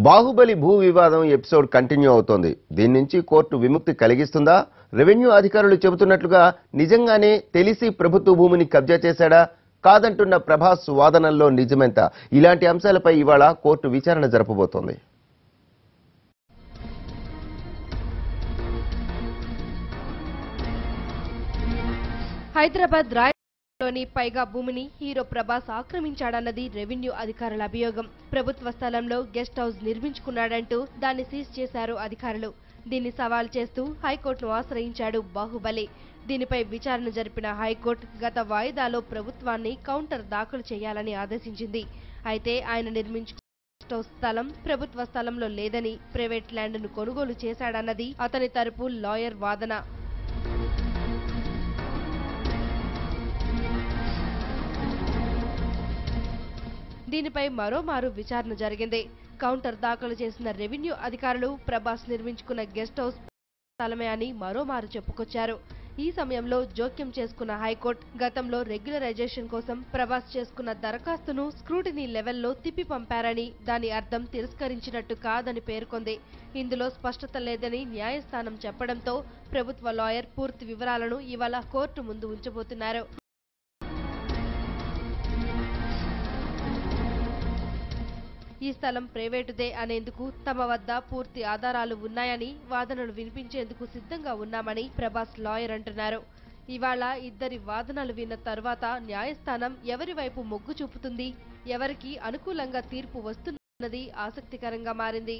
బాహుబలి భూ వివాదం episode continue అవుతోంది. దీని నుంచి కోర్టు విముక్తి కలిగిస్తుందా? రెవెన్యూ అధికారులు చెబుతున్నట్లుగా నిజంగానే తెలిసి ప్రభుత్వ భూమిని కబ్జా చేశాడా? కాదంటున్న ప్రభాస్ వాదనల్లో నిజమెంత? ఇలాంటి అంశాలపై ఇవాళ కోర్టు విచారణ జరపబోతోంది. హైదరాబాద్ రాయలోని పైగా భూమిని హీరో ప్రభాస్ ఆక్రమించాడన్నది రెవెన్యూ అధికారుల అభియోగం. ప్రభుత్వ స్థలంలో గెస్ట్ హౌస్ నిర్మించుకున్నాడంటూ దాన్ని సీజ్ చేశారు అధికారులు. దీన్ని సవాల్ చేస్తూ హైకోర్టును ఆశ్రయించాడు బాహుబలి. దీనిపై విచారణ జరిపిన హైకోర్టు గత వాయిదాలో ప్రభుత్వాన్ని కౌంటర్ దాఖలు చేయాలని ఆదేశించింది. అయితే ఆయన నిర్మించుకున్న గెస్ట్ హౌస్ స్థలం ప్రభుత్వ స్థలంలో లేదని, ప్రైవేట్ ల్యాండ్ను కొనుగోలు చేశాడన్నది అతని తరపు లాయర్ వాదన. దీనిపై మరోమారు విచారణ జరిగింది. కౌంటర్ దాఖలు చేసిన రెవెన్యూ అధికారులు ప్రభాస్ నిర్మించుకున్న గెస్ట్ హౌస్ స్థలమే అని మరోమారు చెప్పుకొచ్చారు. ఈ సమయంలో జోక్యం చేసుకున్న హైకోర్టు గతంలో రెగ్యులరైజేషన్ కోసం ప్రభాస్ చేసుకున్న దరఖాస్తును స్క్రూటినీ లెవెల్లో తిప్పి పంపారని, దాని అర్థం తిరస్కరించినట్టు కాదని పేర్కొంది. ఇందులో స్పష్టత లేదని న్యాయస్థానం చెప్పడంతో ప్రభుత్వ లాయర్ పూర్తి వివరాలను ఇవాళ కోర్టు ముందు ఉంచబోతున్నారు. ఈ స్థలం ప్రైవేటుదే అనేందుకు తమ వద్ద పూర్తి ఆధారాలు ఉన్నాయని, వాదనలు వినిపించేందుకు సిద్ధంగా ఉన్నామని ప్రభాస్ లాయర్ అంటున్నారు. ఇవాళ ఇద్దరి వాదనలు విన్న తర్వాత న్యాయస్థానం ఎవరి వైపు మొగ్గు చూపుతుంది, ఎవరికి అనుకూలంగా తీర్పు వస్తున్నది ఆసక్తికరంగా మారింది.